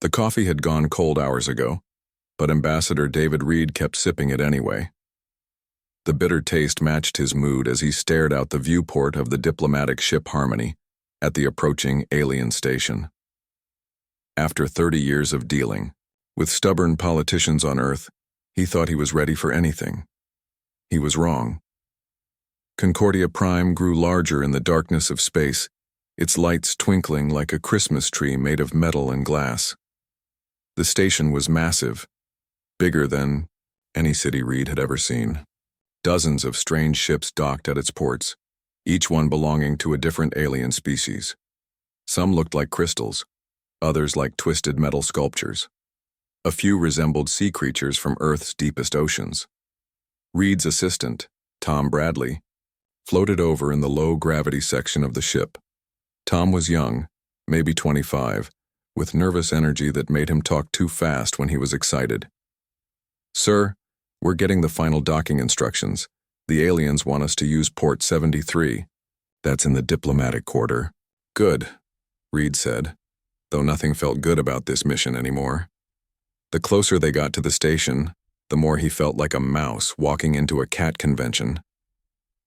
The coffee had gone cold hours ago, but Ambassador David Reed kept sipping it anyway. The bitter taste matched his mood as he stared out the viewport of the diplomatic ship Harmony at the approaching alien station. After 30 years of dealing with stubborn politicians on Earth, he thought he was ready for anything. He was wrong. Concordia Prime grew larger in the darkness of space, its lights twinkling like a Christmas tree made of metal and glass. The station was massive, bigger than any city Reed had ever seen. Dozens of strange ships docked at its ports, each one belonging to a different alien species. Some looked like crystals, others like twisted metal sculptures. A few resembled sea creatures from Earth's deepest oceans. Reed's assistant, Tom Bradley, floated over in the low-gravity section of the ship. Tom was young, maybe 25, with nervous energy that made him talk too fast when he was excited. "Sir, we're getting the final docking instructions. The aliens want us to use port 73. That's in the diplomatic quarter." "Good," Reed said, though nothing felt good about this mission anymore. The closer they got to the station, the more he felt like a mouse walking into a cat convention.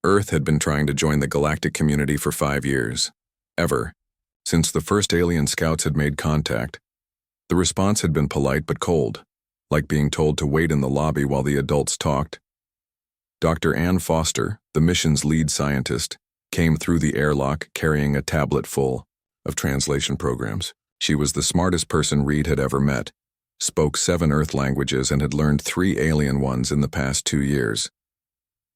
Earth had been trying to join the galactic community for 5 years. Since the first alien scouts had made contact. The response had been polite but cold, like being told to wait in the lobby while the adults talked. Dr. Ann Foster, the mission's lead scientist, came through the airlock carrying a tablet full of translation programs. She was the smartest person Reed had ever met, spoke 7 Earth languages and had learned 3 alien ones in the past 2 years.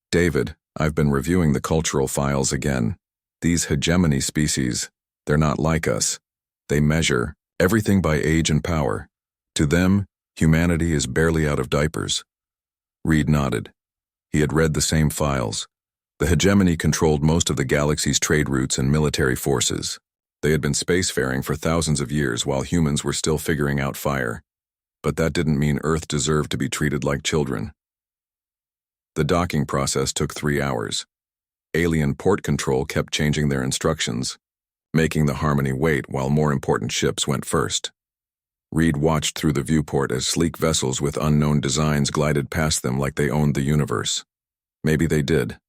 "David, I've been reviewing the cultural files again. These hegemony species, they're not like us. They measure everything by age and power. To them, humanity is barely out of diapers." Reed nodded. He had read the same files. The hegemony controlled most of the galaxy's trade routes and military forces. They had been spacefaring for thousands of years while humans were still figuring out fire. But that didn't mean Earth deserved to be treated like children. The docking process took 3 hours. Alien port control kept changing their instructions, making the Harmony wait while more important ships went first. Reed watched through the viewport as sleek vessels with unknown designs glided past them like they owned the universe. Maybe they did.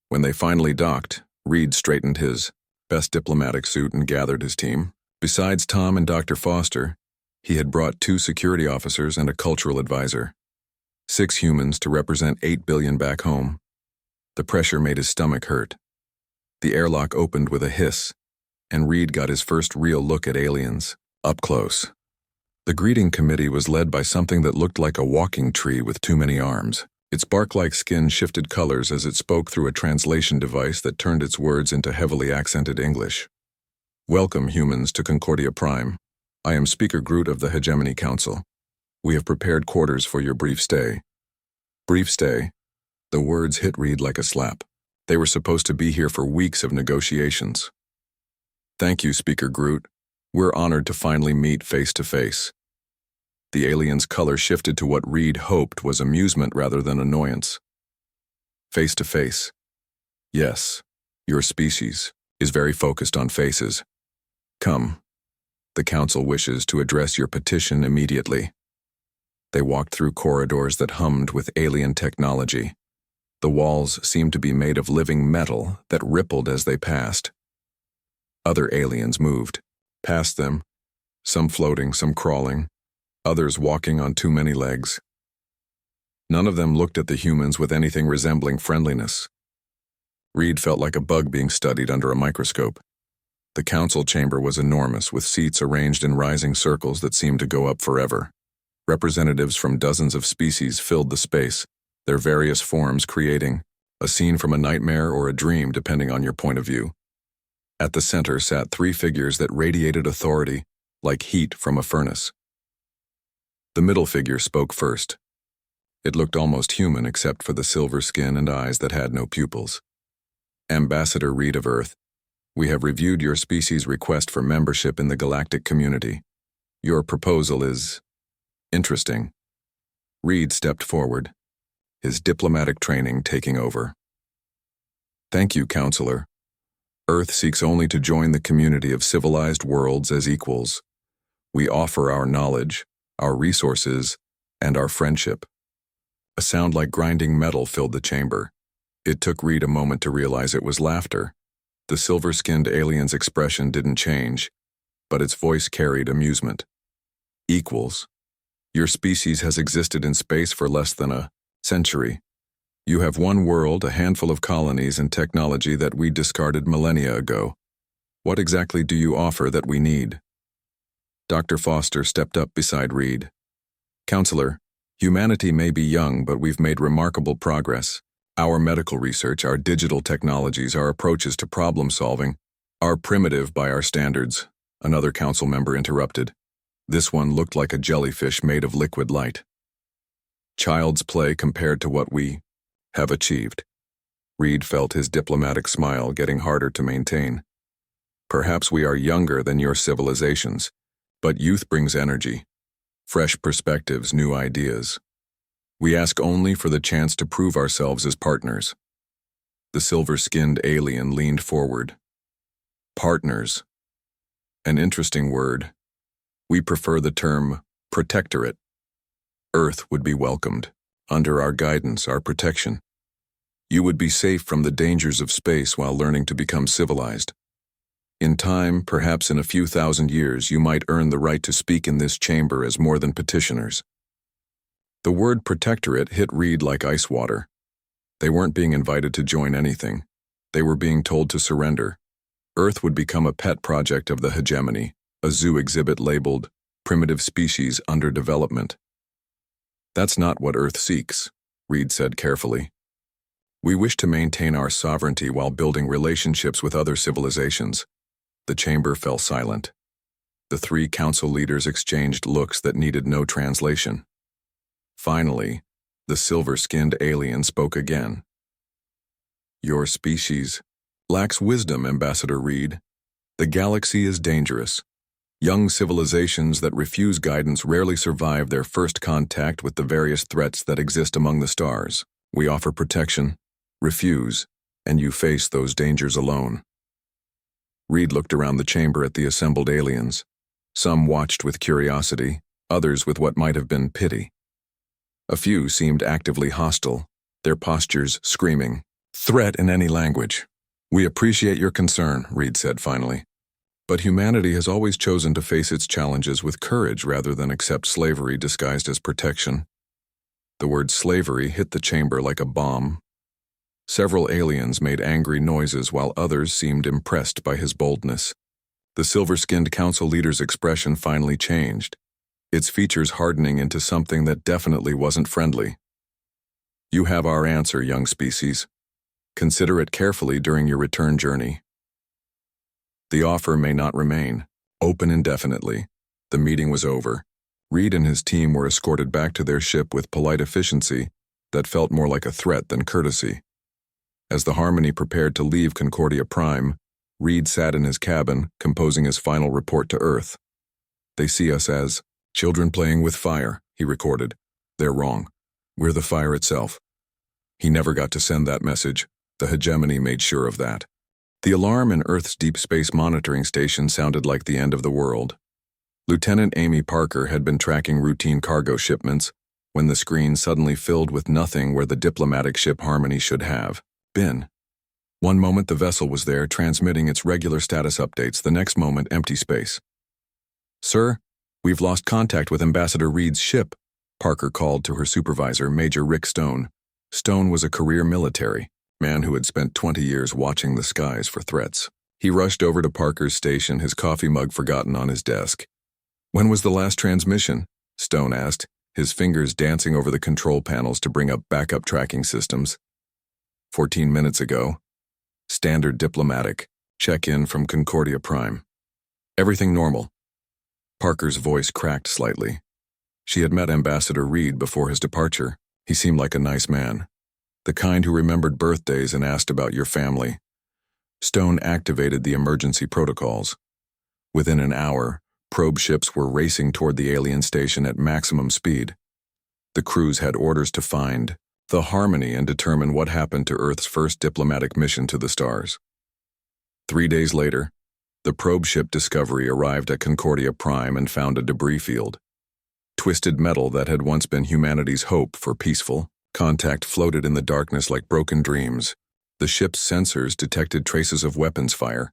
When they finally docked, Reed straightened his best diplomatic suit and gathered his team. Besides Tom and Dr. Foster, he had brought 2 security officers and a cultural advisor. 6 humans to represent 8 billion back home. The pressure made his stomach hurt. The airlock opened with a hiss, and Reed got his first real look at aliens, up close. The greeting committee was led by something that looked like a walking tree with too many arms. Its bark-like skin shifted colors as it spoke through a translation device that turned its words into heavily accented English. "Welcome, humans, to Concordia Prime. I am Speaker Groot of the Hegemony Council. We have prepared quarters for your brief stay." Brief stay? The words hit Reed like a slap. They were supposed to be here for weeks of negotiations. "Thank you, Speaker Groot. We're honored to finally meet face to face." The alien's color shifted to what Reed hoped was amusement rather than annoyance. "Face to face. Yes, your species is very focused on faces. Come. The Council wishes to address your petition immediately." They walked through corridors that hummed with alien technology. The walls seemed to be made of living metal that rippled as they passed. Other aliens moved past them, some floating, some crawling, others walking on too many legs. None of them looked at the humans with anything resembling friendliness. Reed felt like a bug being studied under a microscope. The council chamber was enormous, with seats arranged in rising circles that seemed to go up forever. Representatives from dozens of species filled the space, their various forms creating a scene from a nightmare or a dream depending on your point of view. At the center sat 3 figures that radiated authority, like heat from a furnace. The middle figure spoke first. It looked almost human except for the silver skin and eyes that had no pupils. "Ambassador Reed of Earth, we have reviewed your species' request for membership in the galactic community. Your proposal is interesting." Reed stepped forward, his diplomatic training taking over. "Thank you, Counselor. Earth seeks only to join the community of civilized worlds as equals. We offer our knowledge, our resources, and our friendship. A sound like grinding metal filled the chamber. It took Reed a moment to realize it was laughter. The silver-skinned alien's expression didn't change, but its voice carried amusement. Equals. Your species has existed in space for less than a century. You have one world, a handful of colonies, and technology that we discarded millennia ago. What exactly do you offer that we need? Dr. Foster stepped up beside Reed. Counselor, humanity may be young, but we've made remarkable progress. Our medical research, our digital technologies, our approaches to problem solving are primitive by our standards, another council member interrupted. This one looked like a jellyfish made of liquid light. Child's play compared to what we have achieved. Reed felt his diplomatic smile getting harder to maintain. Perhaps we are younger than your civilizations, but youth brings energy, fresh perspectives, new ideas. We ask only for the chance to prove ourselves as partners. The silver-skinned alien leaned forward. Partners. An interesting word. We prefer the term protectorate. Earth would be welcomed, under our guidance, our protection. You would be safe from the dangers of space while learning to become civilized. In time, perhaps in a few thousand years, you might earn the right to speak in this chamber as more than petitioners. The word protectorate hit Reed like ice water. They weren't being invited to join anything. They were being told to surrender. Earth would become a pet project of the hegemony, a zoo exhibit labeled primitive species under development. That's not what Earth seeks, Reed said carefully. We wish to maintain our sovereignty while building relationships with other civilizations. The chamber fell silent. The three council leaders exchanged looks that needed no translation. Finally, the silver-skinned alien spoke again. Your species lacks wisdom, Ambassador Reed. The galaxy is dangerous. Young civilizations that refuse guidance rarely survive their first contact with the various threats that exist among the stars. We offer protection, refuse, and you face those dangers alone. Reed looked around the chamber at the assembled aliens. Some watched with curiosity, others with what might have been pity. A few seemed actively hostile, their postures screaming, "Threat in any language." We appreciate your concern, Reed said finally. But humanity has always chosen to face its challenges with courage rather than accept slavery disguised as protection. The word slavery hit the chamber like a bomb. Several aliens made angry noises while others seemed impressed by his boldness. The silver-skinned council leader's expression finally changed, its features hardening into something that definitely wasn't friendly. You have our answer, young species. Consider it carefully during your return journey. The offer may not remain open indefinitely. The meeting was over. Reed and his team were escorted back to their ship with polite efficiency that felt more like a threat than courtesy. As the Harmony prepared to leave Concordia Prime, Reed sat in his cabin, composing his final report to Earth. They see us as children playing with fire, he recorded. They're wrong. We're the fire itself. He never got to send that message. The hegemony made sure of that. The alarm in Earth's deep space monitoring station sounded like the end of the world. Lieutenant Amy Parker had been tracking routine cargo shipments when the screen suddenly filled with nothing where the diplomatic ship Harmony should have been. One moment the vessel was there transmitting its regular status updates, the next moment empty space. Sir, we've lost contact with Ambassador Reed's ship, Parker called to her supervisor, Major Rick Stone. Stone was a career military man who had spent 20 years watching the skies for threats. He rushed over to Parker's station, his coffee mug forgotten on his desk. When was the last transmission? Stone asked, his fingers dancing over the control panels to bring up backup tracking systems. 14 minutes ago. Standard diplomatic. Check-in from Concordia Prime. Everything normal. Parker's voice cracked slightly. She had met Ambassador Reed before his departure. He seemed like a nice man. The kind who remembered birthdays and asked about your family. Stone activated the emergency protocols. Within an hour, probe ships were racing toward the alien station at maximum speed. The crews had orders to find the Harmony and determine what happened to Earth's first diplomatic mission to the stars. 3 days later, The probe ship Discovery arrived at Concordia Prime and found a debris field. Twisted metal that had once been humanity's hope for peaceful contact floated in the darkness like broken dreams. The ship's sensors detected traces of weapons fire,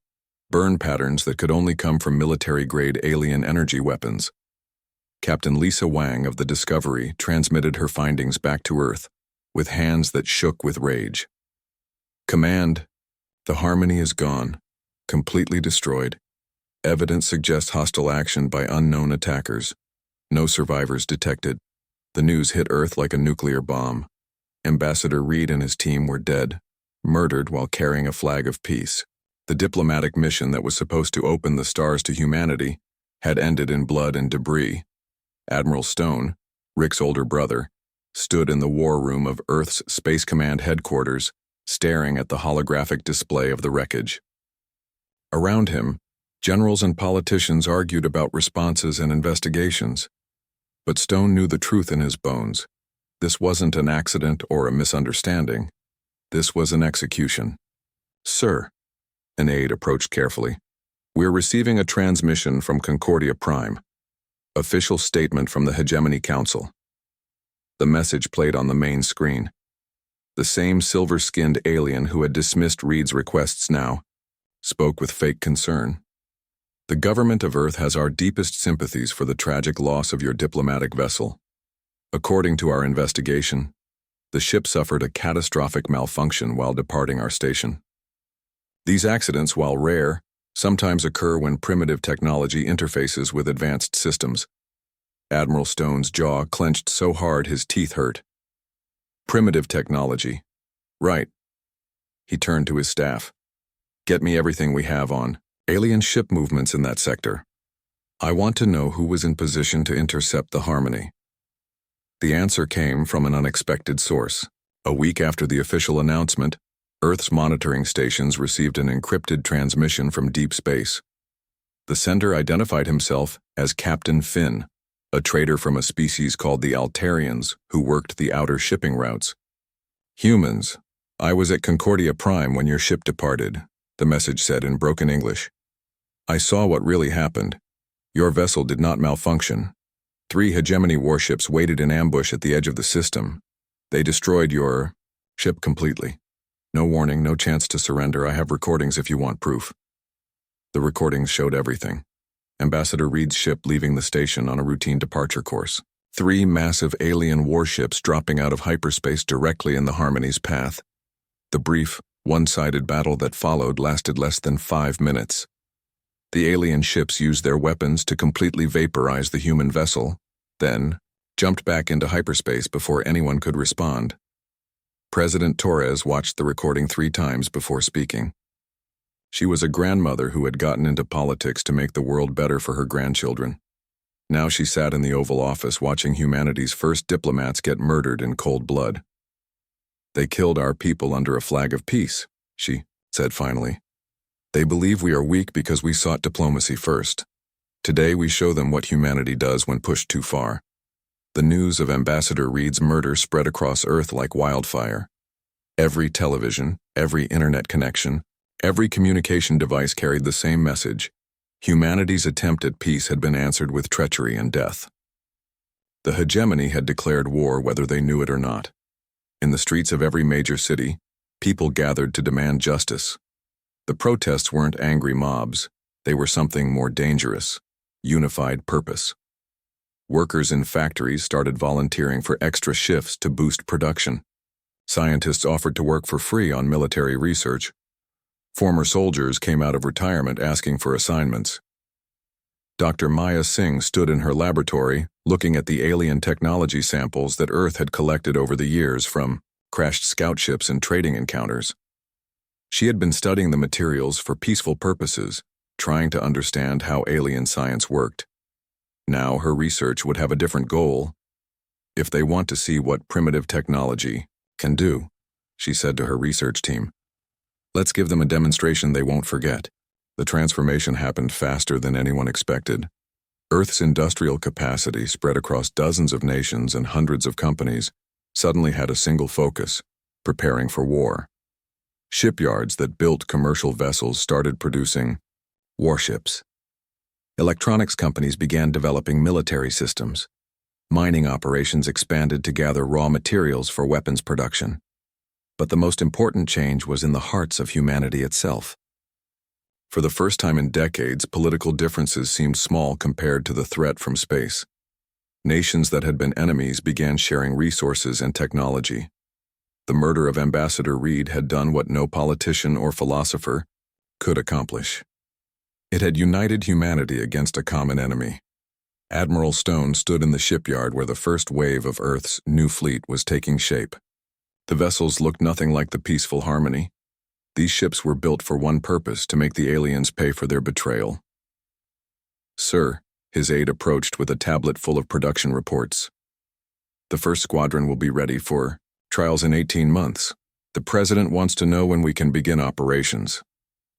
burn patterns that could only come from military-grade alien energy weapons. Captain Lisa Wang of the Discovery transmitted her findings back to Earth, with hands that shook with rage. Command, the Harmony is gone, completely destroyed. Evidence suggests hostile action by unknown attackers. No survivors detected. The news hit Earth like a nuclear bomb. Ambassador Reed and his team were dead, murdered while carrying a flag of peace. The diplomatic mission that was supposed to open the stars to humanity had ended in blood and debris. Admiral Stone, Rick's older brother, stood in the war room of Earth's Space Command headquarters, staring at the holographic display of the wreckage. Around him, generals and politicians argued about responses and investigations. But Stone knew the truth in his bones. This wasn't an accident or a misunderstanding. This was an execution. Sir, an aide approached carefully. We're receiving a transmission from Concordia Prime. Official statement from the Hegemony Council. The message played on the main screen. The same silver-skinned alien who had dismissed Reed's requests now spoke with fake concern. The government of Earth has our deepest sympathies for the tragic loss of your diplomatic vessel. According to our investigation, the ship suffered a catastrophic malfunction while departing our station. These accidents, while rare, sometimes occur when primitive technology interfaces with advanced systems. Admiral Stone's jaw clenched so hard his teeth hurt. Primitive technology. Right. He turned to his staff. Get me everything we have on alien ship movements in that sector. I want to know who was in position to intercept the Harmony. The answer came from an unexpected source. A week after the official announcement, Earth's monitoring stations received an encrypted transmission from deep space. The sender identified himself as Captain Finn, a trader from a species called the Altarians who worked the outer shipping routes. Humans, I was at Concordia Prime when your ship departed, the message said in broken English. I saw what really happened. Your vessel did not malfunction. 3 hegemony warships waited in ambush at the edge of the system. They destroyed your ship completely. No warning, no chance to surrender. I have recordings if you want proof. The recordings showed everything. Ambassador Reed's ship leaving the station on a routine departure course. 3 massive alien warships dropping out of hyperspace directly in the Harmony's path. The brief, one-sided battle that followed lasted less than 5 minutes. The alien ships used their weapons to completely vaporize the human vessel, then jumped back into hyperspace before anyone could respond. President Torres watched the recording 3 times before speaking. She was a grandmother who had gotten into politics to make the world better for her grandchildren. Now she sat in the Oval Office watching humanity's first diplomats get murdered in cold blood. They killed our people under a flag of peace, she said finally. They believe we are weak because we sought diplomacy first. Today we show them what humanity does when pushed too far. The news of Ambassador Reed's murder spread across Earth like wildfire. Every television, every internet connection, every communication device carried the same message. Humanity's attempt at peace had been answered with treachery and death. The hegemony had declared war whether they knew it or not. In the streets of every major city, people gathered to demand justice. The protests weren't angry mobs. They were something more dangerous: unified purpose. Workers in factories started volunteering for extra shifts to boost production. Scientists offered to work for free on military research. Former soldiers came out of retirement asking for assignments. Dr. Maya Singh stood in her laboratory looking at the alien technology samples that Earth had collected over the years from crashed scout ships and trading encounters. She had been studying the materials for peaceful purposes, trying to understand how alien science worked. Now her research would have a different goal. If they want to see what primitive technology can do, she said to her research team, let's give them a demonstration they won't forget. The transformation happened faster than anyone expected. Earth's industrial capacity, spread across dozens of nations and hundreds of companies, suddenly had a single focus: preparing for war. Shipyards that built commercial vessels started producing Warships. Electronics companies began developing military systems. Mining operations expanded to gather raw materials for weapons production. But the most important change was in the hearts of humanity itself. For the first time in decades, political differences seemed small compared to the threat from space. Nations that had been enemies began sharing resources and technology. The murder of Ambassador Reed had done what no politician or philosopher could accomplish. It had united humanity against a common enemy. Admiral Stone stood in the shipyard where the first wave of Earth's new fleet was taking shape. The vessels looked nothing like the peaceful harmony. These ships were built for one purpose: to make the aliens pay for their betrayal. "Sir," his aide approached with a tablet full of production reports. "The first squadron will be ready for trials in 18 months. The President wants to know when we can begin operations."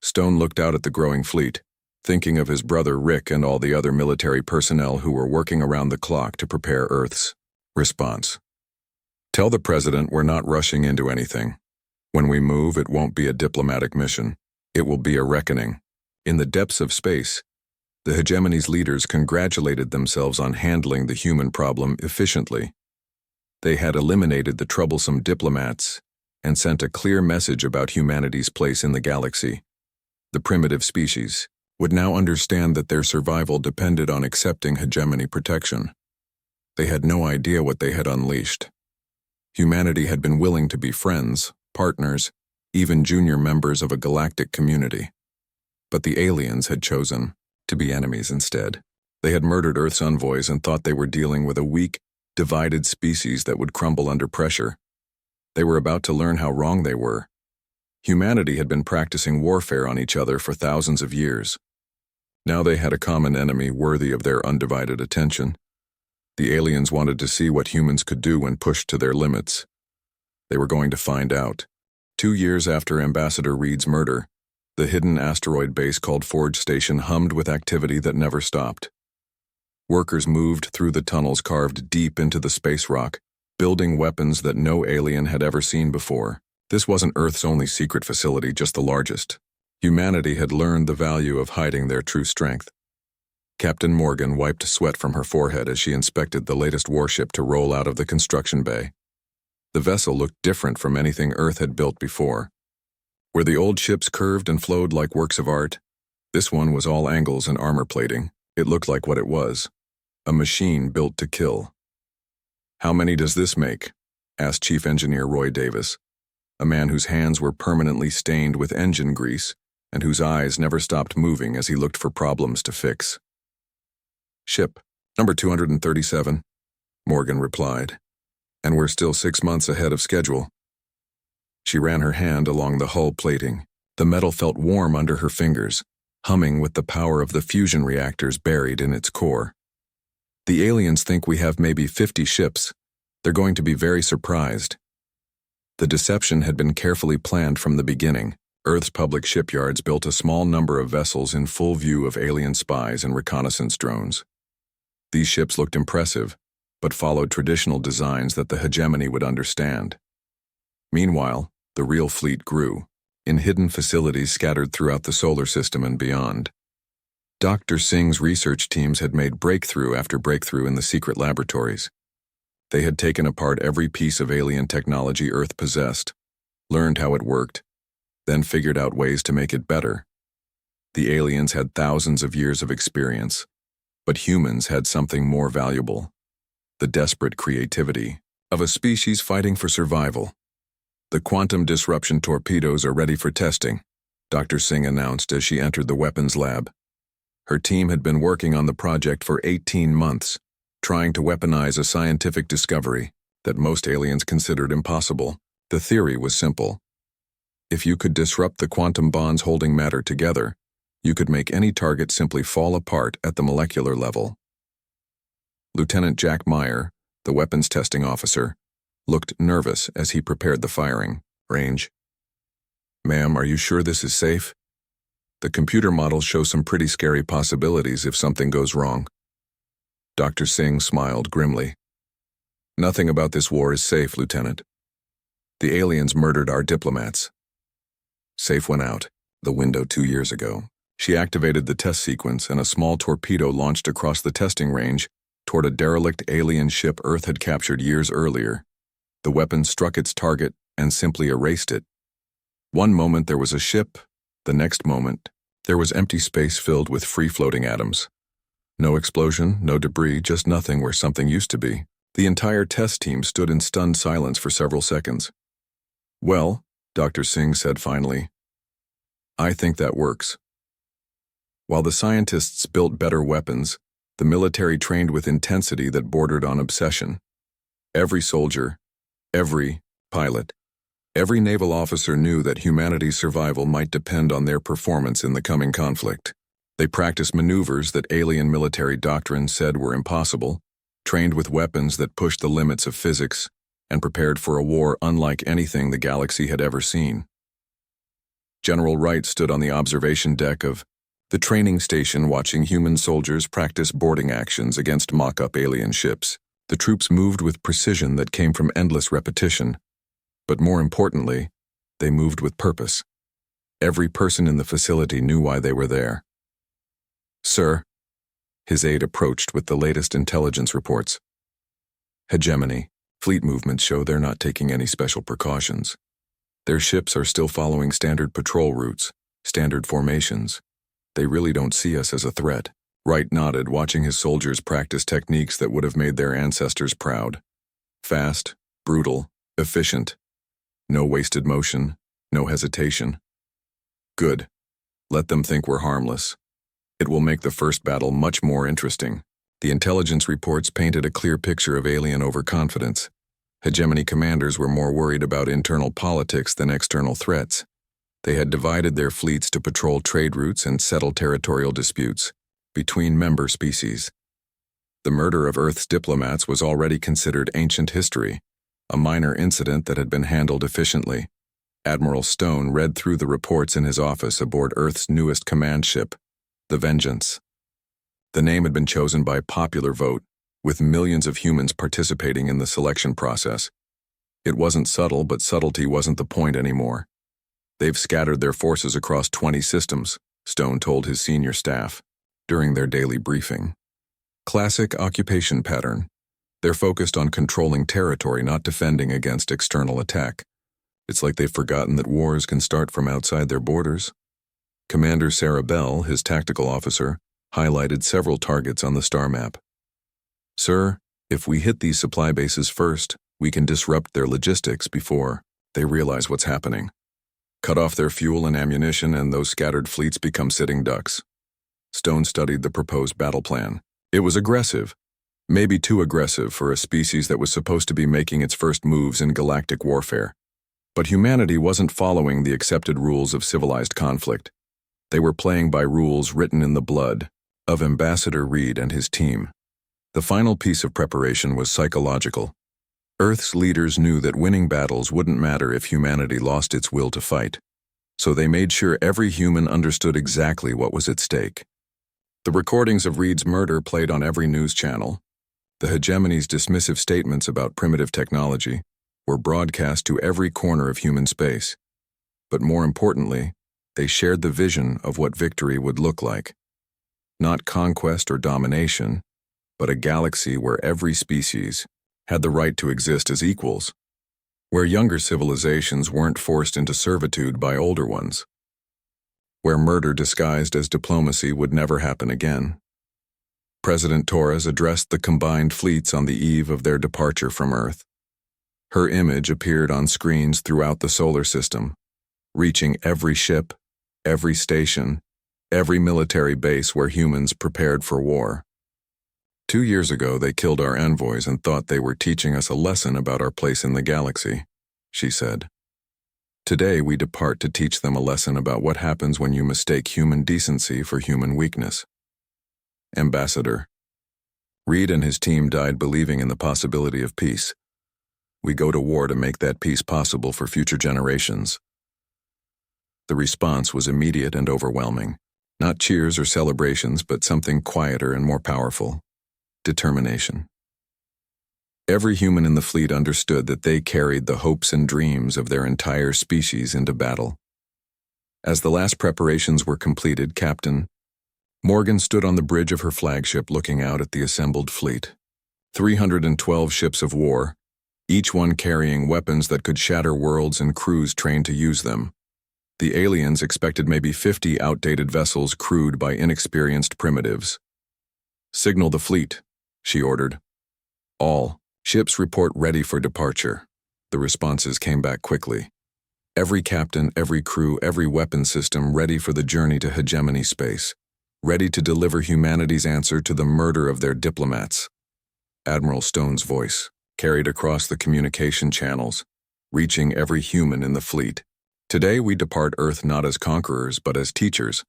Stone looked out at the growing fleet, thinking of his brother Rick and all the other military personnel who were working around the clock to prepare Earth's response. "Tell the President we're not rushing into anything. When we move, it won't be a diplomatic mission. It will be a reckoning." In the depths of space, the hegemony's leaders congratulated themselves on handling the human problem efficiently. They had eliminated the troublesome diplomats and sent a clear message about humanity's place in the galaxy. The primitive species would now understand that their survival depended on accepting hegemony protection. They had no idea what they had unleashed. Humanity had been willing to be friends, partners, even junior members of a galactic community. But the aliens had chosen to be enemies instead. They had murdered Earth's envoys and thought they were dealing with a weak, divided species that would crumble under pressure. They were about to learn how wrong they were. Humanity had been practicing warfare on each other for thousands of years. Now they had a common enemy worthy of their undivided attention. The aliens wanted to see what humans could do when pushed to their limits. They were going to find out. 2 years after Ambassador Reed's murder, the hidden asteroid base called Forge Station hummed with activity that never stopped. Workers moved through the tunnels carved deep into the space rock, building weapons that no alien had ever seen before. This wasn't Earth's only secret facility, just the largest. Humanity had learned the value of hiding their true strength. Captain Morgan wiped sweat from her forehead as she inspected the latest warship to roll out of the construction bay. The vessel looked different from anything Earth had built before. Where the old ships curved and flowed like works of art, this one was all angles and armor plating. It looked like what it was: a machine built to kill. "How many does this make?" asked Chief Engineer Roy Davis, a man whose hands were permanently stained with engine grease and whose eyes never stopped moving as he looked for problems to fix. "Ship number 237, Morgan replied. "And we're still 6 months ahead of schedule." She ran her hand along the hull plating. The metal felt warm under her fingers, humming with the power of the fusion reactors buried in its core. "The aliens think we have maybe 50 ships. They're going to be very surprised." The deception had been carefully planned from the beginning. Earth's public shipyards built a small number of vessels in full view of alien spies and reconnaissance drones. These ships looked impressive, but followed traditional designs that the hegemony would understand. Meanwhile, the real fleet grew, in hidden facilities scattered throughout the solar system and beyond. Dr. Singh's research teams had made breakthrough after breakthrough in the secret laboratories. They had taken apart every piece of alien technology Earth possessed, learned how it worked, then figured out ways to make it better. The aliens had thousands of years of experience, but humans had something more valuable: the desperate creativity of a species fighting for survival. "The quantum disruption torpedoes are ready for testing," Dr. Singh announced as she entered the weapons lab. Her team had been working on the project for 18 months, trying to weaponize a scientific discovery that most aliens considered impossible. The theory was simple. If you could disrupt the quantum bonds holding matter together, you could make any target simply fall apart at the molecular level. Lieutenant Jack Meyer, the weapons testing officer, looked nervous as he prepared the firing range. "Ma'am, are you sure this is safe? The computer models show some pretty scary possibilities if something goes wrong." Dr. Singh smiled grimly. "Nothing about this war is safe, Lieutenant. The aliens murdered our diplomats. Safe went out the window 2 years ago. She activated the test sequence, and a small torpedo launched across the testing range toward a derelict alien ship Earth had captured years earlier. The weapon struck its target and simply erased it. One moment there was a ship, the next moment there was empty space filled with free-floating atoms. No explosion, no debris, just nothing where something used to be. The entire test team stood in stunned silence for several seconds. "Well," Dr. Singh said finally, "I think that works." While the scientists built better weapons, the military trained with intensity that bordered on obsession. Every soldier, every pilot, every naval officer knew that humanity's survival might depend on their performance in the coming conflict. They practiced maneuvers that alien military doctrine said were impossible, trained with weapons that pushed the limits of physics, and prepared for a war unlike anything the galaxy had ever seen. General Wright stood on the observation deck of the training station watching human soldiers practice boarding actions against mock-up alien ships. The troops moved with precision that came from endless repetition, but more importantly, they moved with purpose. Every person in the facility knew why they were there. "Sir," his aide approached with the latest intelligence reports. "Hegemony. Fleet movements show they're not taking any special precautions. Their ships are still following standard patrol routes, standard formations. They really don't see us as a threat." Wright nodded, watching his soldiers practice techniques that would have made their ancestors proud. Fast, brutal, efficient. No wasted motion, no hesitation. "Good. Let them think we're harmless. It will make the first battle much more interesting." The intelligence reports painted a clear picture of alien overconfidence. Hegemony commanders were more worried about internal politics than external threats. They had divided their fleets to patrol trade routes and settle territorial disputes between member species. The murder of Earth's diplomats was already considered ancient history, a minor incident that had been handled efficiently. Admiral Stone read through the reports in his office aboard Earth's newest command ship, the Vengeance. The name had been chosen by popular vote, with millions of humans participating in the selection process. It wasn't subtle, but subtlety wasn't the point anymore. "They've scattered their forces across 20 systems," Stone told his senior staff during their daily briefing. "Classic occupation pattern. They're focused on controlling territory, not defending against external attack. It's like they've forgotten that wars can start from outside their borders." Commander Sarah Bell, his tactical officer, highlighted several targets on the star map. "Sir, if we hit these supply bases first, we can disrupt their logistics before they realize what's happening. Cut off their fuel and ammunition, and those scattered fleets become sitting ducks." Stone studied the proposed battle plan. It was aggressive, maybe too aggressive for a species that was supposed to be making its first moves in galactic warfare. But humanity wasn't following the accepted rules of civilized conflict. They were playing by rules written in the blood of Ambassador Reed and his team. The final piece of preparation was psychological. Earth's leaders knew that winning battles wouldn't matter if humanity lost its will to fight. So they made sure every human understood exactly what was at stake. The recordings of Reed's murder played on every news channel. The hegemony's dismissive statements about primitive technology were broadcast to every corner of human space. But more importantly, they shared the vision of what victory would look like. Not conquest or domination, but a galaxy where every species had the right to exist as equals, where younger civilizations weren't forced into servitude by older ones, where murder disguised as diplomacy would never happen again. President Torres addressed the combined fleets on the eve of their departure from Earth. Her image appeared on screens throughout the solar system, reaching every ship, every station, every military base where humans prepared for war. 2 years ago, they killed our envoys and thought they were teaching us a lesson about our place in the galaxy, she said. Today, we depart to teach them a lesson about what happens when you mistake human decency for human weakness. Ambassador. Reed and his team died believing in the possibility of peace. We go to war to make that peace possible for future generations. The response was immediate and overwhelming. Not cheers or celebrations, but something quieter and more powerful. Determination. Every human in the fleet understood that they carried the hopes and dreams of their entire species into battle. As the last preparations were completed, Captain Morgan stood on the bridge of her flagship looking out at the assembled fleet. 312 ships of war, each one carrying weapons that could shatter worlds and crews trained to use them. The aliens expected maybe 50 outdated vessels crewed by inexperienced primitives. "Signal the fleet," she ordered. "All ships report ready for departure." The responses came back quickly. Every captain, every crew, every weapon system ready for the journey to hegemony space, ready to deliver humanity's answer to the murder of their diplomats. Admiral Stone's voice carried across the communication channels, reaching every human in the fleet. "Today we depart Earth not as conquerors, but as teachers.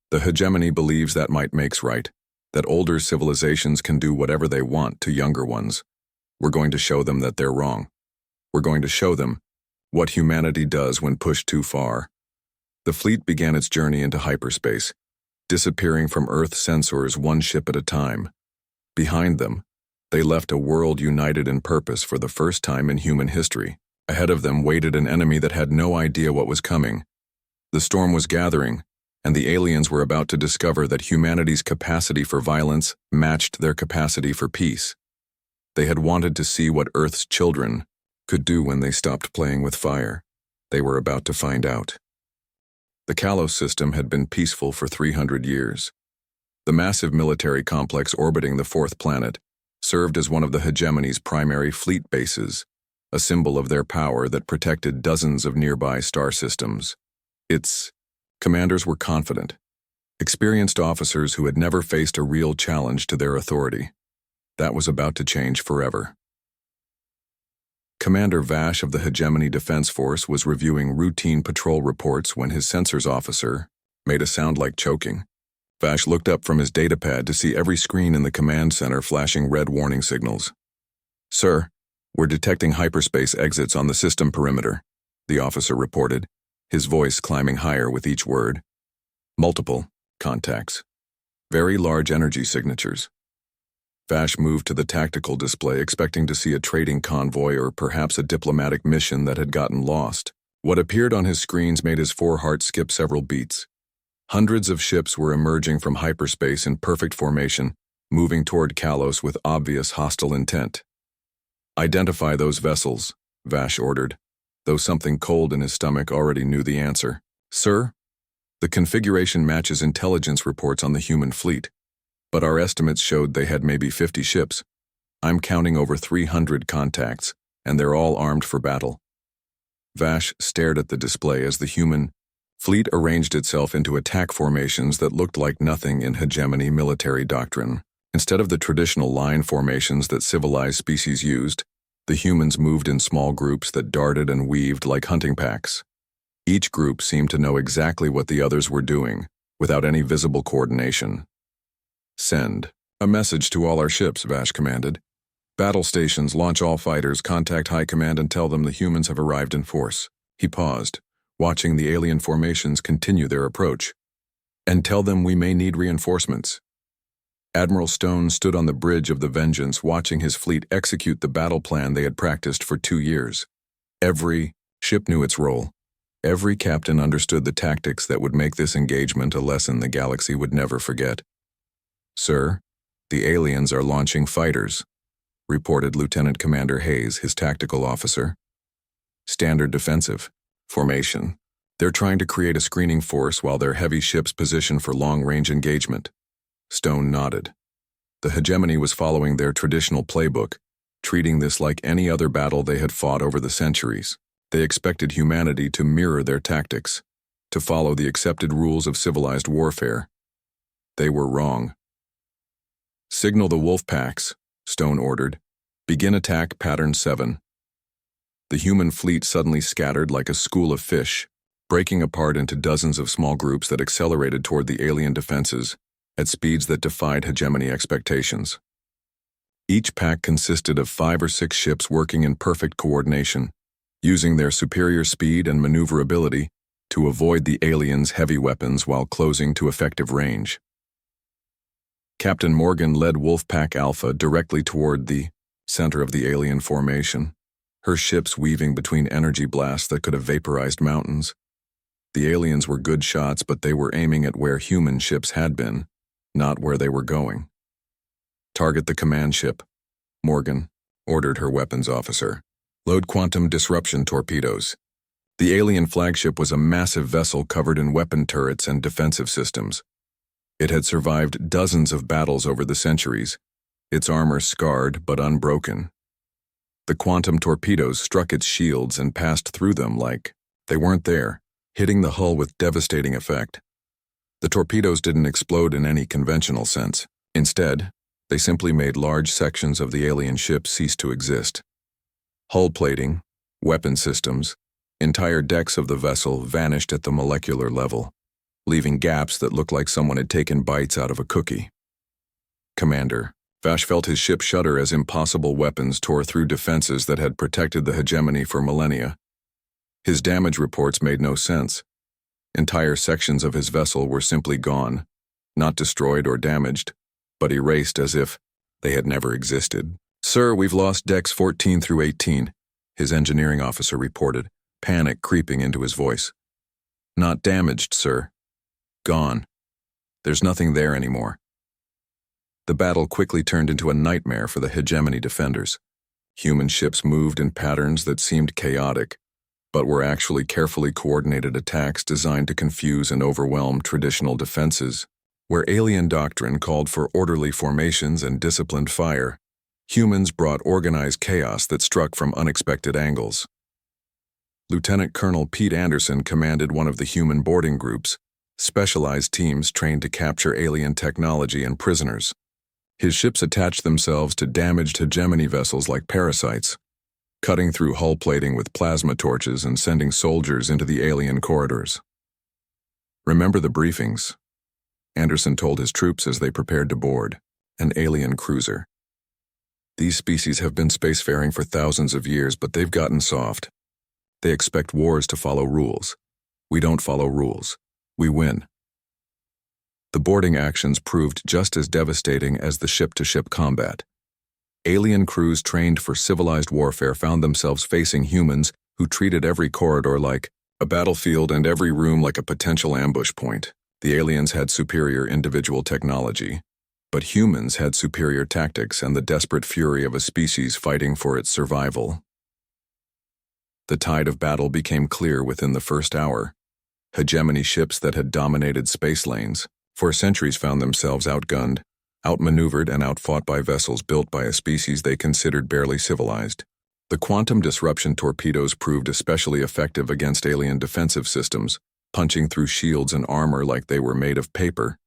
The hegemony believes that might makes right, that older civilizations can do whatever they want to younger ones. We're going to show them that they're wrong. We're going to show them what humanity does when pushed too far." The fleet began its journey into hyperspace, disappearing from Earth sensors one ship at a time. Behind them, they left a world united in purpose for the first time in human history. Ahead of them waited an enemy that had no idea what was coming. The storm was gathering, and the aliens were about to discover that humanity's capacity for violence matched their capacity for peace. They had wanted to see what Earth's children could do when they stopped playing with fire. They were about to find out. The Kalos system had been peaceful for 300 years. The massive military complex orbiting the fourth planet served as one of the hegemony's primary fleet bases, a symbol of their power that protected dozens of nearby star systems. Its commanders were confident, experienced officers who had never faced a real challenge to their authority. That was about to change forever. Commander Vash of the Hegemony Defense Force was reviewing routine patrol reports when his sensors officer made a sound like choking. Vash looked up from his datapad to see every screen in the command center flashing red warning signals. "Sir, we're detecting hyperspace exits on the system perimeter," the officer reported, his voice climbing higher with each word. "Multiple contacts. Very large energy signatures." Vash moved to the tactical display, expecting to see a trading convoy or perhaps a diplomatic mission that had gotten lost. What appeared on his screens made his foreheart skip several beats. Hundreds of ships were emerging from hyperspace in perfect formation, moving toward Kalos with obvious hostile intent. "Identify those vessels," Vash ordered, though something cold in his stomach already knew the answer. "Sir, the configuration matches intelligence reports on the human fleet, but our estimates showed they had maybe 50 ships. I'm counting over 300 contacts, and they're all armed for battle." Vash stared at the display as the human fleet arranged itself into attack formations that looked like nothing in hegemony military doctrine. Instead of the traditional line formations that civilized species used, the humans moved in small groups that darted and weaved like hunting packs. Each group seemed to know exactly what the others were doing, without any visible coordination. "Send a message to all our ships," Vash commanded. "Battle stations, launch all fighters, contact High Command and tell them the humans have arrived in force." He paused, watching the alien formations continue their approach. "And tell them we may need reinforcements." Admiral Stone stood on the bridge of the Vengeance, watching his fleet execute the battle plan they had practiced for 2 years. Every ship knew its role. Every captain understood the tactics that would make this engagement a lesson the galaxy would never forget. "Sir, the aliens are launching fighters," reported Lieutenant Commander Hayes, his tactical officer. "Standard defensive formation. They're trying to create a screening force while their heavy ships position for long-range engagement." Stone nodded. The hegemony was following their traditional playbook, treating this like any other battle they had fought over the centuries. They expected humanity to mirror their tactics, to follow the accepted rules of civilized warfare. They were wrong. "Signal the wolf packs," Stone ordered. "Begin attack pattern 7. The human fleet suddenly scattered like a school of fish, breaking apart into dozens of small groups that accelerated toward the alien defenses at speeds that defied hegemony expectations. Each pack consisted of 5 or 6 ships working in perfect coordination, using their superior speed and maneuverability to avoid the aliens' heavy weapons while closing to effective range. Captain Morgan led Wolfpack Alpha directly toward the center of the alien formation, her ships weaving between energy blasts that could have vaporized mountains. The aliens were good shots, but they were aiming at where human ships had been, not where they were going. "Target the command ship," Morgan ordered her weapons officer. "Load quantum disruption torpedoes." The alien flagship was a massive vessel covered in weapon turrets and defensive systems. It had survived dozens of battles over the centuries, its armor scarred but unbroken. The quantum torpedoes struck its shields and passed through them like they weren't there, hitting the hull with devastating effect. The torpedoes didn't explode in any conventional sense. Instead, they simply made large sections of the alien ship cease to exist. Hull plating, weapon systems, entire decks of the vessel vanished at the molecular level, leaving gaps that looked like someone had taken bites out of a cookie. Commander Vash felt his ship shudder as impossible weapons tore through defenses that had protected the hegemony for millennia. His damage reports made no sense. Entire sections of his vessel were simply gone, not destroyed or damaged, but erased as if they had never existed. "Sir, we've lost decks 14 through 18, his engineering officer reported, panic creeping into his voice. "Not damaged, sir. Gone. There's nothing there anymore." The battle quickly turned into a nightmare for the hegemony defenders. Human ships moved in patterns that seemed chaotic, but were actually carefully coordinated attacks designed to confuse and overwhelm traditional defenses. Where alien doctrine called for orderly formations and disciplined fire, humans brought organized chaos that struck from unexpected angles. Lieutenant Colonel Pete Anderson commanded one of the human boarding groups, specialized teams trained to capture alien technology and prisoners. His ships attached themselves to damaged hegemony vessels like parasites, cutting through hull plating with plasma torches and sending soldiers into the alien corridors. "Remember the briefings," Anderson told his troops as they prepared to board an alien cruiser. "These species have been spacefaring for thousands of years, but they've gotten soft. They expect wars to follow rules. We don't follow rules. We win." The boarding actions proved just as devastating as the ship-to-ship combat. Alien crews trained for civilized warfare found themselves facing humans who treated every corridor like a battlefield and every room like a potential ambush point. The aliens had superior individual technology, but humans had superior tactics and the desperate fury of a species fighting for its survival. The tide of battle became clear within the first hour. Hegemony ships that had dominated space lanes for centuries found themselves outgunned, outmaneuvered, and outfought by vessels built by a species they considered barely civilized. The quantum disruption torpedoes proved especially effective against alien defensive systems, punching through shields and armor like they were made of paper.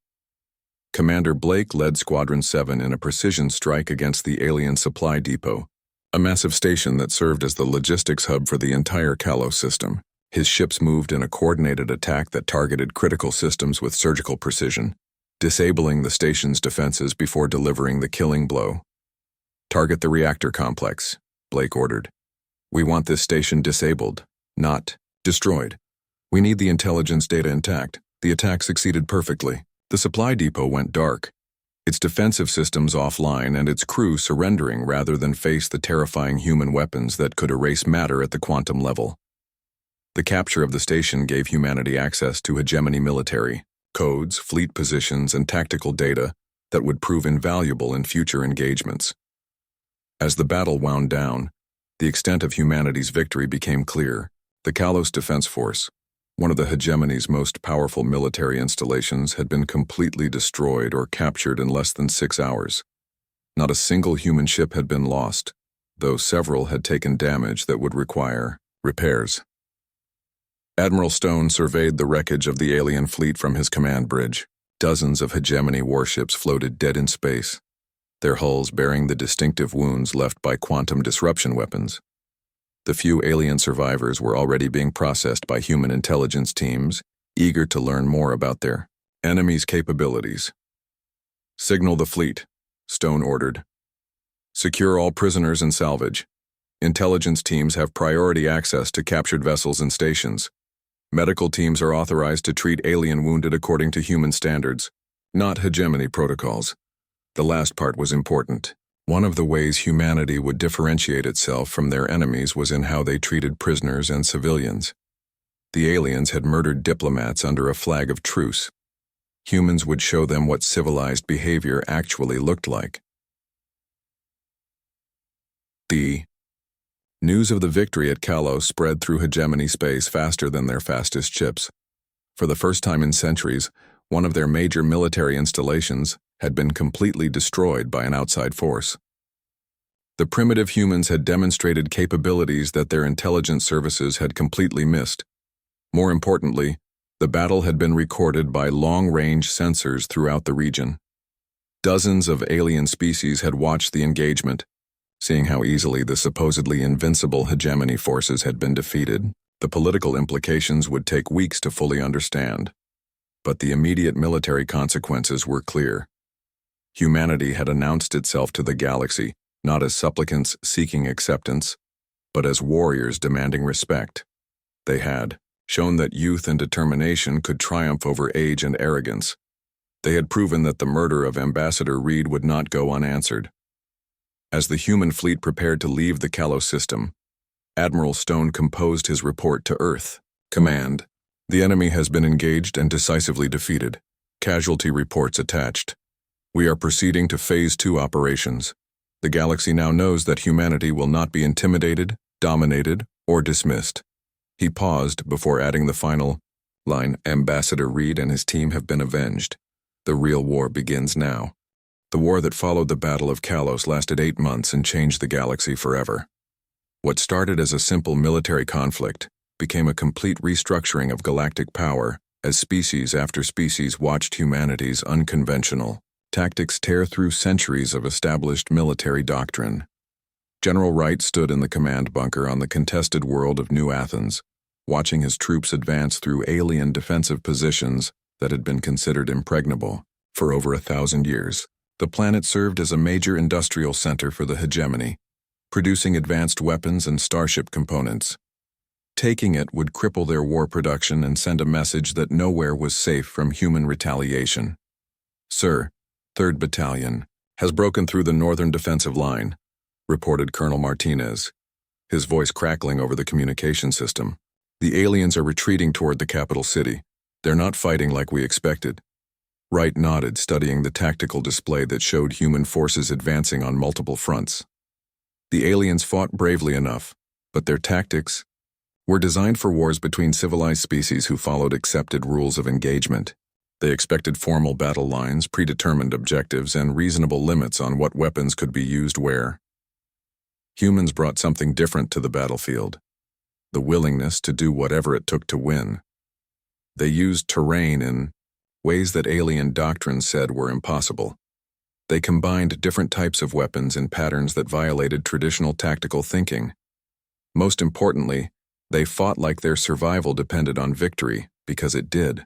Commander Blake led Squadron 7 in a precision strike against the alien supply depot, a massive station that served as the logistics hub for the entire Kalos system. His ships moved in a coordinated attack that targeted critical systems with surgical precision, disabling the station's defenses before delivering the killing blow. "Target the reactor complex," Blake ordered. "We want this station disabled, not destroyed. We need the intelligence data intact." The attack succeeded perfectly. The supply depot went dark, its defensive systems offline and its crew surrendering rather than face the terrifying human weapons that could erase matter at the quantum level. The capture of the station gave humanity access to hegemony military, codes, fleet positions, and tactical data that would prove invaluable in future engagements. As the battle wound down, the extent of humanity's victory became clear. The Kalos Defense Force, one of the hegemony's most powerful military installations, had been completely destroyed or captured in less than 6 hours. Not a single human ship had been lost, though several had taken damage that would require repairs. Admiral Stone surveyed the wreckage of the alien fleet from his command bridge. Dozens of hegemony warships floated dead in space, their hulls bearing the distinctive wounds left by quantum disruption weapons. The few alien survivors were already being processed by human intelligence teams, eager to learn more about their enemy's capabilities. "Signal the fleet," Stone ordered. "Secure all prisoners and salvage. Intelligence teams have priority access to captured vessels and stations. Medical teams are authorized to treat alien wounded according to human standards, not hegemony protocols." The last part was important. One of the ways humanity would differentiate itself from their enemies was in how they treated prisoners and civilians. The aliens had murdered diplomats under a flag of truce. Humans would show them what civilized behavior actually looked like. The news of the victory at Kalos spread through hegemony space faster than their fastest ships. For the first time in centuries, one of their major military installations had been completely destroyed by an outside force. The primitive humans had demonstrated capabilities that their intelligence services had completely missed. More importantly, the battle had been recorded by long-range sensors throughout the region. Dozens of alien species had watched the engagement. Seeing how easily the supposedly invincible hegemony forces had been defeated, the political implications would take weeks to fully understand. But the immediate military consequences were clear. Humanity had announced itself to the galaxy, not as supplicants seeking acceptance, but as warriors demanding respect. They had shown that youth and determination could triumph over age and arrogance. They had proven that the murder of Ambassador Reed would not go unanswered. As the human fleet prepared to leave the Kalos system, Admiral Stone composed his report to Earth. Command: the enemy has been engaged and decisively defeated. Casualty reports attached. We are proceeding to Phase 2 operations. The galaxy now knows that humanity will not be intimidated, dominated, or dismissed. He paused before adding the final line, Ambassador Reed and his team have been avenged. The real war begins now. The war that followed the Battle of Kalos lasted 8 months and changed the galaxy forever. What started as a simple military conflict became a complete restructuring of galactic power as species after species watched humanity's unconventional tactics tear through centuries of established military doctrine. General Wright stood in the command bunker on the contested world of New Athens, watching his troops advance through alien defensive positions that had been considered impregnable for over 1,000 years. The planet served as a major industrial center for the hegemony, producing advanced weapons and starship components. Taking it would cripple their war production and send a message that nowhere was safe from human retaliation. Sir, 3rd Battalion has broken through the northern defensive line, reported Colonel Martinez, his voice crackling over the communication system. The aliens are retreating toward the capital city. They're not fighting like we expected. Wright nodded, studying the tactical display that showed human forces advancing on multiple fronts. The aliens fought bravely enough, but their tactics were designed for wars between civilized species who followed accepted rules of engagement. They expected formal battle lines, predetermined objectives, and reasonable limits on what weapons could be used where. Humans brought something different to the battlefield: the willingness to do whatever it took to win. They used terrain in ways that alien doctrine said were impossible. They combined different types of weapons in patterns that violated traditional tactical thinking. Most importantly, they fought like their survival depended on victory, because it did.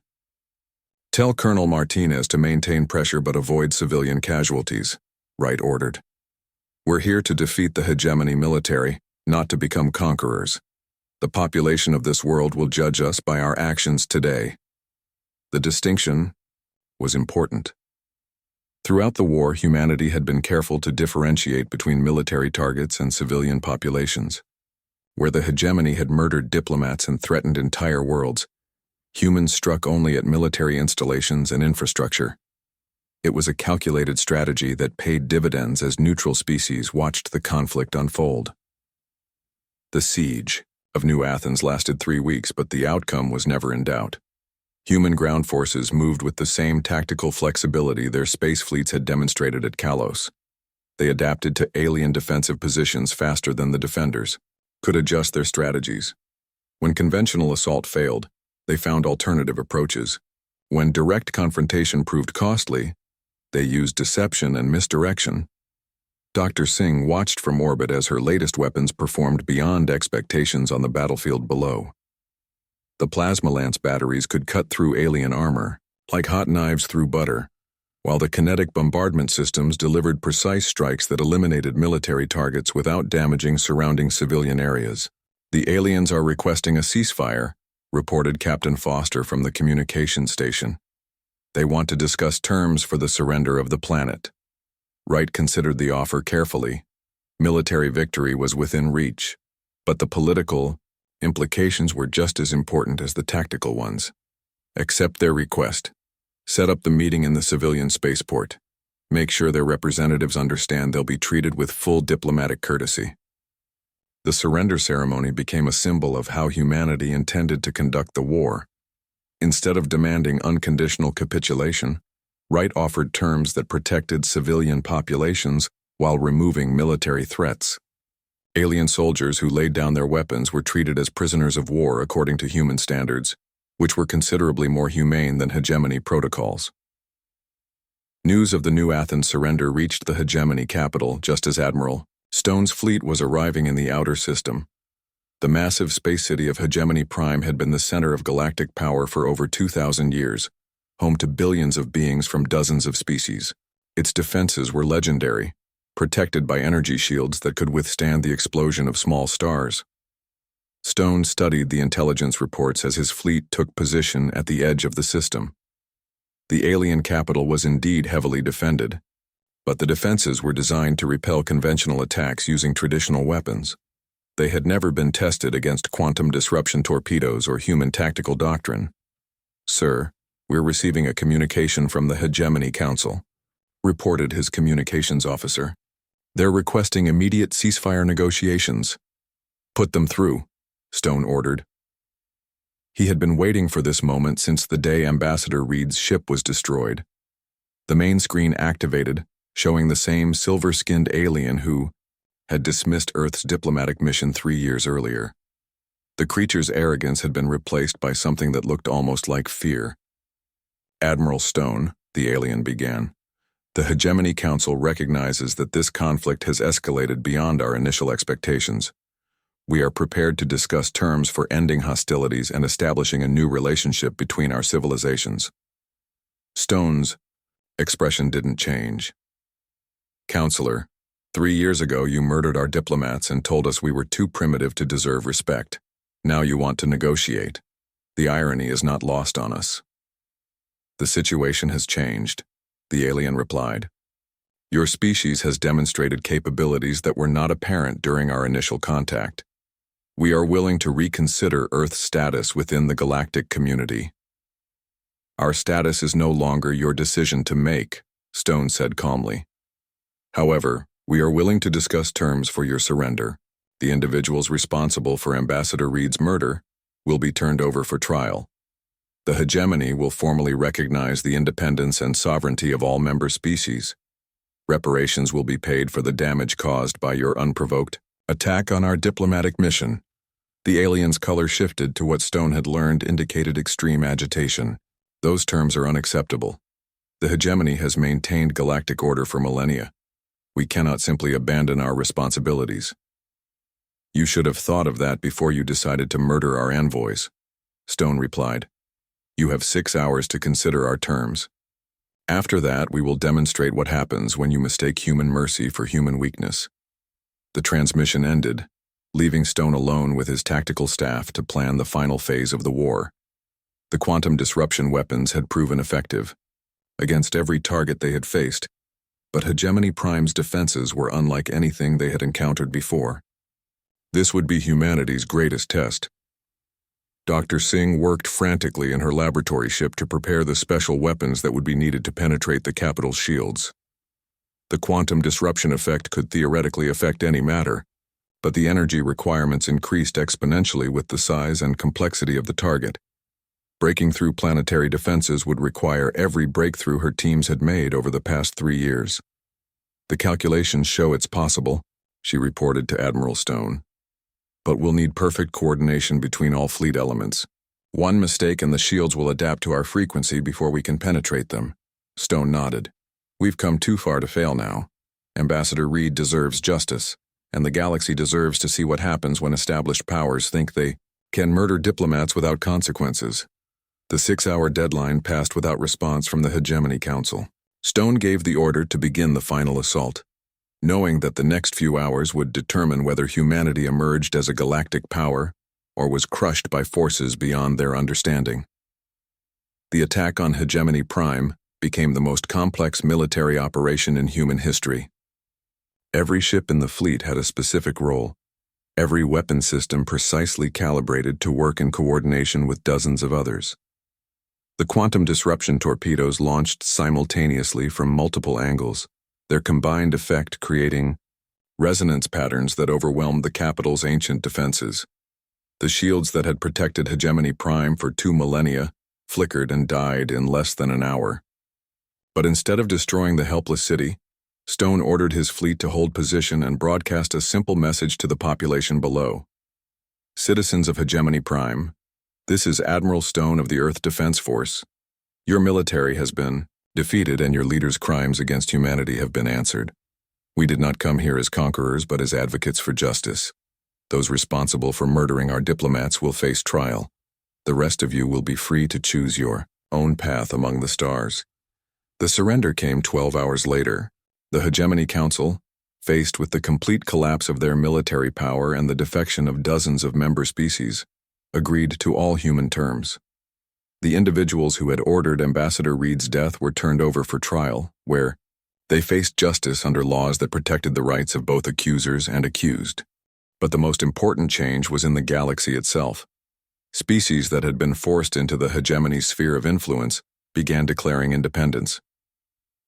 Tell Colonel Martinez to maintain pressure but avoid civilian casualties, Wright ordered. We're here to defeat the hegemony military, not to become conquerors. The population of this world will judge us by our actions today. The distinction was important. Throughout the war, humanity had been careful to differentiate between military targets and civilian populations. Where the hegemony had murdered diplomats and threatened entire worlds, humans struck only at military installations and infrastructure. It was a calculated strategy that paid dividends as neutral species watched the conflict unfold. The siege of New Athens lasted 3 weeks, but the outcome was never in doubt. Human ground forces moved with the same tactical flexibility their space fleets had demonstrated at Kalos. They adapted to alien defensive positions faster than the defenders, could adjust their strategies. When conventional assault failed, they found alternative approaches. When direct confrontation proved costly, they used deception and misdirection. Dr. Singh watched from orbit as her latest weapons performed beyond expectations on the battlefield below. The plasma lance batteries could cut through alien armor, like hot knives through butter, while the kinetic bombardment systems delivered precise strikes that eliminated military targets without damaging surrounding civilian areas. The aliens are requesting a ceasefire, reported Captain Foster from the communication station. They want to discuss terms for the surrender of the planet. Wright considered the offer carefully. Military victory was within reach, but the political Implications were just as important as the tactical ones. Accept their request. Set up the meeting in the civilian spaceport. Make sure their representatives understand they'll be treated with full diplomatic courtesy. The surrender ceremony became a symbol of how humanity intended to conduct the war. Instead of demanding unconditional capitulation, Wright offered terms that protected civilian populations while removing military threats. Alien soldiers who laid down their weapons were treated as prisoners of war according to human standards, which were considerably more humane than hegemony protocols. News of the New Athens surrender reached the hegemony capital just as Admiral Stone's fleet was arriving in the outer system. The massive space city of Hegemony Prime had been the center of galactic power for over 2,000 years, home to billions of beings from dozens of species. Its defenses were legendary, protected by energy shields that could withstand the explosion of small stars. Stone studied the intelligence reports as his fleet took position at the edge of the system. The alien capital was indeed heavily defended, but the defenses were designed to repel conventional attacks using traditional weapons. They had never been tested against quantum disruption torpedoes or human tactical doctrine. "Sir, we're receiving a communication from the Hegemony Council," reported his communications officer. "They're requesting immediate ceasefire negotiations." "Put them through," Stone ordered. He had been waiting for this moment since the day Ambassador Reed's ship was destroyed. The main screen activated, showing the same silver-skinned alien who had dismissed Earth's diplomatic mission 3 years earlier. The creature's arrogance had been replaced by something that looked almost like fear. "Admiral Stone," the alien began, "the Hegemony Council recognizes that this conflict has escalated beyond our initial expectations. We are prepared to discuss terms for ending hostilities and establishing a new relationship between our civilizations." Stone's expression didn't change. "Counselor, 3 years ago you murdered our diplomats and told us we were too primitive to deserve respect. Now you want to negotiate. The irony is not lost on us." "The situation has changed," the alien replied. "Your species has demonstrated capabilities that were not apparent during our initial contact. We are willing to reconsider Earth's status within the galactic community." "Our status is no longer your decision to make," Stone said calmly. "However, we are willing to discuss terms for your surrender. The individuals responsible for Ambassador Reed's murder will be turned over for trial. The hegemony will formally recognize the independence and sovereignty of all member species. Reparations will be paid for the damage caused by your unprovoked attack on our diplomatic mission." The alien's color shifted to what Stone had learned indicated extreme agitation. "Those terms are unacceptable. The hegemony has maintained galactic order for millennia. We cannot simply abandon our responsibilities." "You should have thought of that before you decided to murder our envoys," Stone replied. "You have 6 hours to consider our terms. After that, we will demonstrate what happens when you mistake human mercy for human weakness." The transmission ended, leaving Stone alone with his tactical staff to plan the final phase of the war. The quantum disruption weapons had proven effective against every target they had faced, but Hegemony Prime's defenses were unlike anything they had encountered before. This would be humanity's greatest test. Dr. Singh worked frantically in her laboratory ship to prepare the special weapons that would be needed to penetrate the capital's shields. The quantum disruption effect could theoretically affect any matter, but the energy requirements increased exponentially with the size and complexity of the target. Breaking through planetary defenses would require every breakthrough her teams had made over the past 3 years. "The calculations show it's possible," she reported to Admiral Stone. "But we'll need perfect coordination between all fleet elements. One mistake and the shields will adapt to our frequency before we can penetrate them." Stone nodded. "We've come too far to fail now. Ambassador Reed deserves justice, and the galaxy deserves to see what happens when established powers think they can murder diplomats without consequences." The 6-hour deadline passed without response from the Hegemony Council. Stone gave the order to begin the final assault, knowing that the next few hours would determine whether humanity emerged as a galactic power or was crushed by forces beyond their understanding. The attack on Hegemony Prime became the most complex military operation in human history. Every ship in the fleet had a specific role. every weapon system precisely calibrated to work in coordination with dozens of others. The quantum disruption torpedoes launched simultaneously from multiple angles, their combined effect creating resonance patterns that overwhelmed the capital's ancient defenses. The shields that had protected Hegemony Prime for 2 millennia flickered and died in less than an hour. But instead of destroying the helpless city, Stone ordered his fleet to hold position and broadcast a simple message to the population below. Citizens of Hegemony Prime, this is Admiral Stone of the Earth Defense Force. Your military has been defeated and your leader's crimes against humanity have been answered. We did not come here as conquerors but as advocates for justice. Those responsible for murdering our diplomats will face trial. The rest of you will be free to choose your own path among the stars. The surrender came 12 hours later. The Hegemony Council, faced with the complete collapse of their military power and the defection of dozens of member species, agreed to all human terms. The individuals who had ordered Ambassador Reed's death were turned over for trial, where they faced justice under laws that protected the rights of both accusers and accused. But the most important change was in the galaxy itself. Species that had been forced into the hegemony's sphere of influence began declaring independence.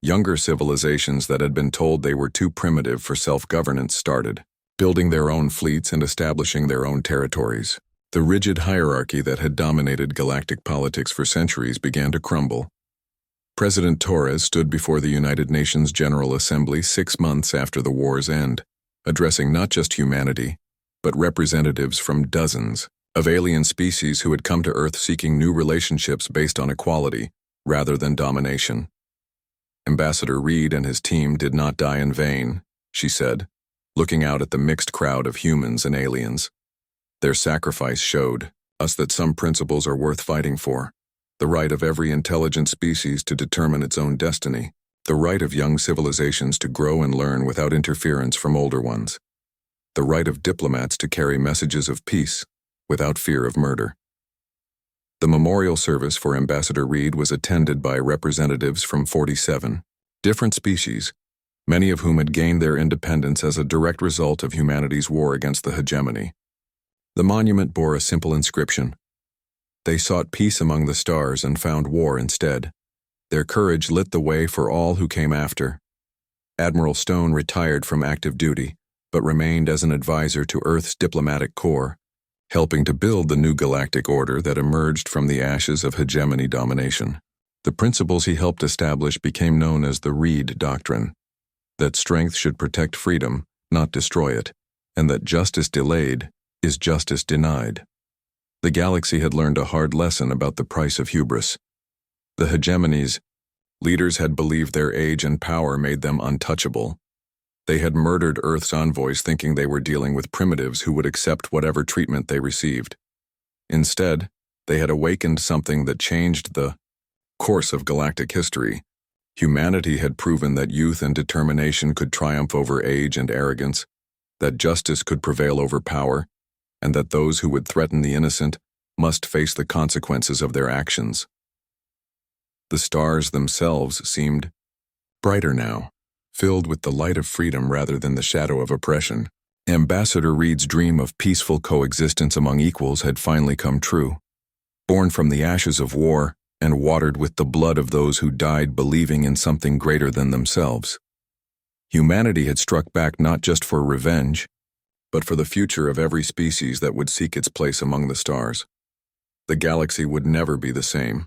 Younger civilizations that had been told they were too primitive for self-governance started, building their own fleets and establishing their own territories. The rigid hierarchy that had dominated galactic politics for centuries began to crumble. President Torres stood before the United Nations General Assembly 6 months after the war's end, addressing not just humanity, but representatives from dozens of alien species who had come to Earth seeking new relationships based on equality rather than domination. Ambassador Reed and his team did not die in vain, she said, looking out at the mixed crowd of humans and aliens. Their sacrifice showed us that some principles are worth fighting for. The right of every intelligent species to determine its own destiny. The right of young civilizations to grow and learn without interference from older ones. The right of diplomats to carry messages of peace without fear of murder. The memorial service for Ambassador Reed was attended by representatives from 47 different species, many of whom had gained their independence as a direct result of humanity's war against the hegemony. The monument bore a simple inscription. They sought peace among the stars and found war instead. Their courage lit the way for all who came after. Admiral Stone retired from active duty, but remained as an advisor to Earth's diplomatic corps, helping to build the new galactic order that emerged from the ashes of hegemony domination. The principles he helped establish became known as the Reed Doctrine, that strength should protect freedom, not destroy it, and that justice delayed is justice denied. The galaxy had learned a hard lesson about the price of hubris. The hegemony's leaders had believed their age and power made them untouchable. They had murdered Earth's envoys thinking they were dealing with primitives who would accept whatever treatment they received. Instead, they had awakened something that changed the course of galactic history. Humanity had proven that youth and determination could triumph over age and arrogance, that justice could prevail over power, and that those who would threaten the innocent must face the consequences of their actions. The stars themselves seemed brighter now, filled with the light of freedom rather than the shadow of oppression. Ambassador Reed's dream of peaceful coexistence among equals had finally come true. Born from the ashes of war and watered with the blood of those who died believing in something greater than themselves. Humanity had struck back not just for revenge, but for the future of every species that would seek its place among the stars. The galaxy would never be the same.